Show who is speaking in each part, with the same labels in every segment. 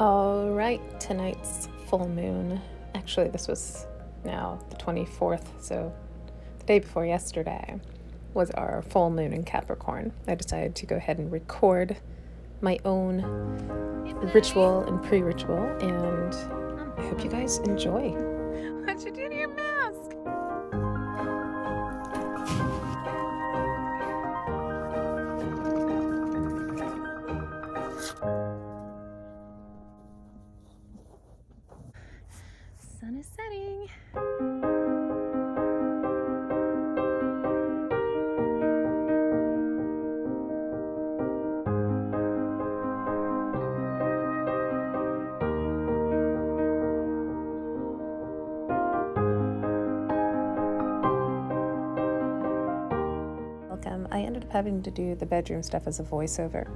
Speaker 1: All right, tonight's full moon. Actually, this was now the 24th, so the day before yesterday was our full moon in Capricorn. I decided to go ahead and record my own ritual and pre-ritual, and I hope you guys enjoy. What you do to your mask? Sun is setting. I ended up having to do the bedroom stuff as a voiceover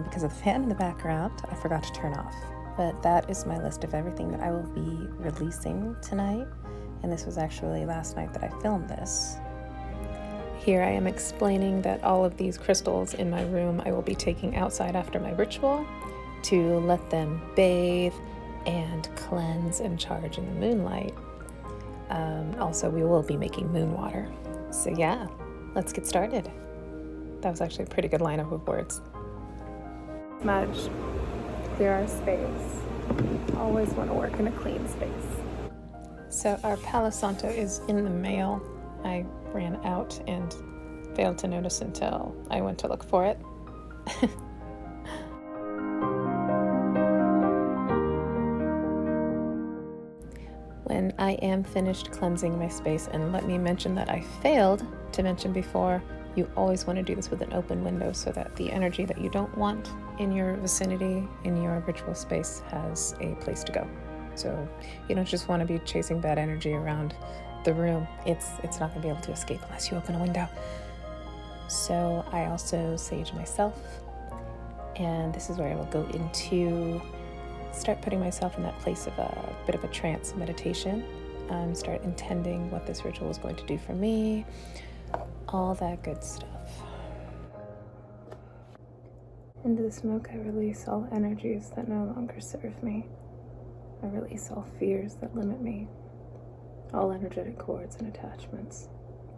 Speaker 1: because of the fan in the background. I forgot to turn off, but that is my list of everything that I will be releasing tonight, and this was actually last night that I filmed this. Here I am explaining that all of these crystals in my room I will be taking outside after my ritual to let them bathe and cleanse and charge in the moonlight. Also, we will be making moon water. So yeah, let's get started. That was actually a pretty good lineup of words. Smudge, clear our space. Always want to work in a clean space. So our Palo Santo is in the mail. I ran out and failed to notice until I went to look for it. When I am finished cleansing my space, and let me mention that I failed to mention before, you always want to do this with an open window so that the energy that you don't want in your vicinity, in your ritual space, has a place to go. So you don't just want to be chasing bad energy around the room. It's not going to be able to escape unless you open a window. So I also sage myself, and this is where I will go into start putting myself in that place of a bit of a trance meditation, start intending what this ritual is going to do for me, all that good stuff. Into the smoke I release all energies that no longer serve me. I release all fears that limit me. All energetic cords and attachments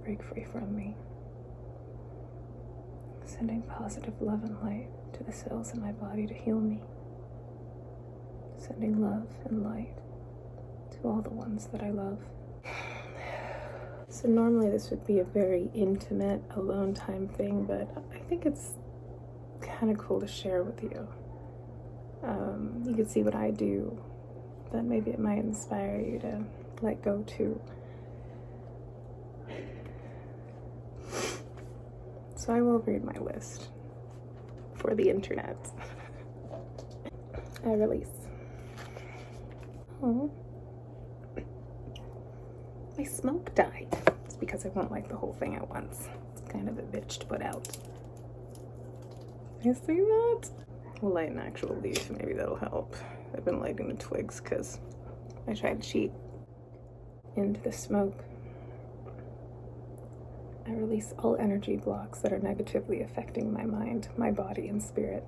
Speaker 1: break free from me. Sending positive love and light to the cells in my body to heal me. Sending love and light to all the ones that I love. So normally this would be a very intimate, alone time thing, but I think it's kind of cool to share with you. You can see what I do, but maybe it might inspire you to let go too. So I will read my list for the internet. I release. Oh, my smoke died. It's because I won't light the whole thing at once. It's kind of a bitch to put out. You see that? We'll light an actual leaf, maybe that'll help. I've been lighting the twigs because I tried to cheat into the smoke. I release all energy blocks that are negatively affecting my mind, my body, and spirit.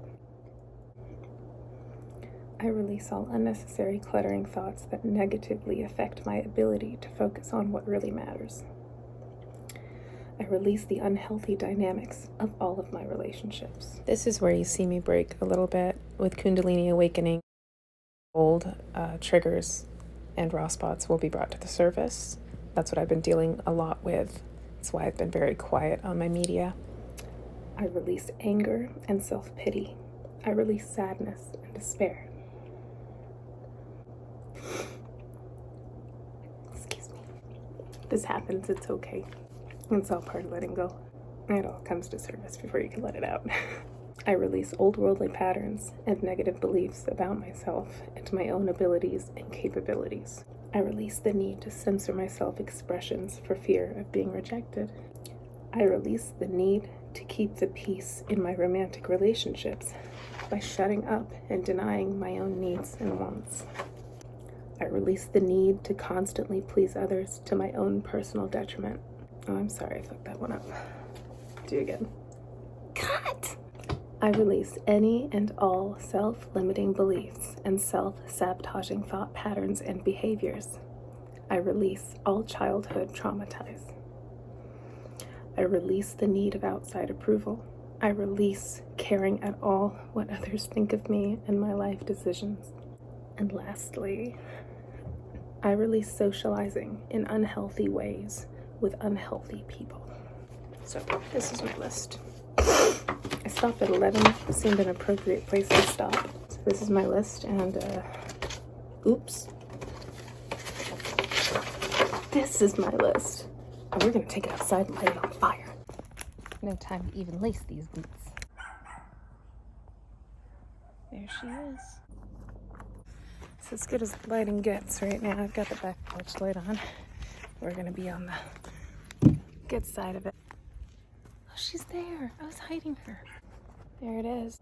Speaker 1: I release all unnecessary cluttering thoughts that negatively affect my ability to focus on what really matters. I release the unhealthy dynamics of all of my relationships. This is where you see me break a little bit with Kundalini Awakening. Old triggers and raw spots will be brought to the surface. That's what I've been dealing a lot with. That's why I've been very quiet on my media. I release anger and self-pity. I release sadness and despair. Excuse me. This happens, it's okay. It's all part of letting go. It all comes to surface before you can let it out. I release old worldly patterns and negative beliefs about myself and my own abilities and capabilities. I release the need to censor my self-expressions for fear of being rejected. I release the need to keep the peace in my romantic relationships by shutting up and denying my own needs and wants. I release the need to constantly please others to my own personal detriment. Oh, I'm sorry, I fucked that one up. Do it again. Cut! I release any and all self-limiting beliefs and self-sabotaging thought patterns and behaviors. I release all childhood traumas. I release the need of outside approval. I release caring at all what others think of me and my life decisions. And lastly, I release socializing in unhealthy ways with unhealthy people. So this is my list. I stopped at 11. It seemed an appropriate place to stop. So this is my list, and oops. This is my list. And we're gonna take it outside and light it on fire. No time to even lace these boots. There she is. It's as good as the lighting gets right now. I've got the back porch light on. We're gonna be on the good side of it. Oh, she's there. I was hiding her. There it is.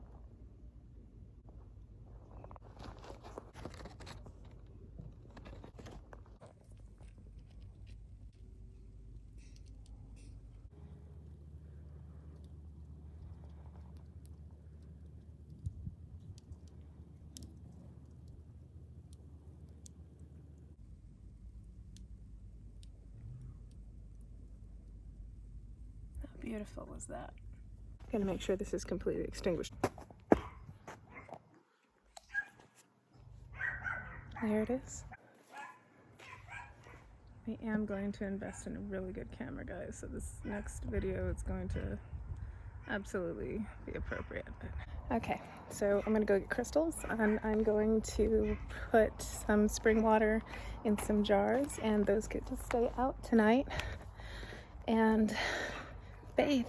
Speaker 1: How beautiful was that? Gotta make sure this is completely extinguished. There it is. I am going to invest in a really good camera, guys, so this next video is going to absolutely be appropriate. Okay, so I'm gonna go get crystals, and I'm going to put some spring water in some jars, and those get to stay out tonight and bathe.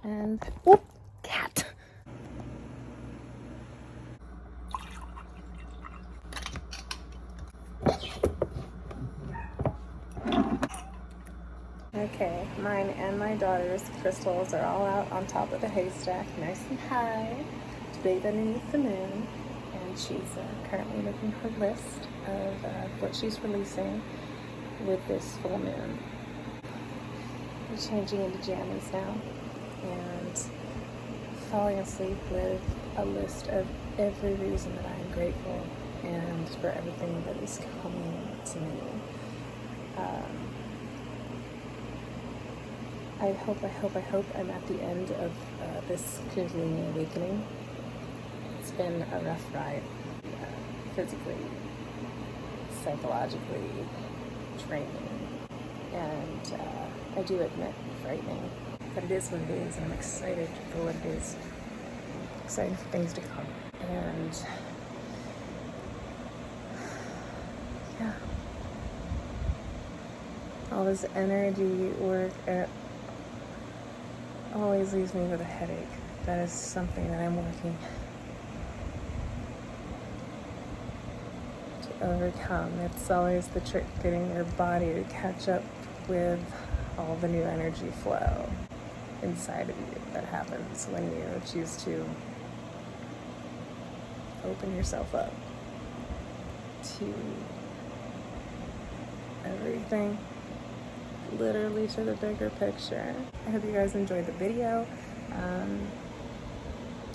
Speaker 1: And whoop, cat. Okay, mine and my daughter's crystals are all out on top of the haystack, nice and high, to bathe underneath the moon. And she's currently making her list of what she's releasing with this full moon. We're changing into jammies now and falling asleep with a list of every reason that I am grateful and for everything that is coming to me. I hope I'm at the end of this Kundalini awakening. It's been a rough ride, physically, psychologically, training, and I do admit frightening, but it is what it is, and I'm excited for what it is. Excited for things to come, and yeah, all this energy work always leaves me with a headache. That is something that I'm working to overcome. It's always the trick, getting your body to catch up with all the new energy flow inside of you that happens when you choose to open yourself up to everything, literally to the bigger picture. I hope you guys enjoyed the video.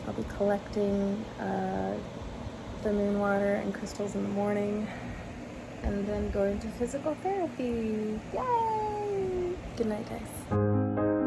Speaker 1: I'll be collecting the moon water and crystals in the morning, and then going to physical therapy. Yay! Good night, guys.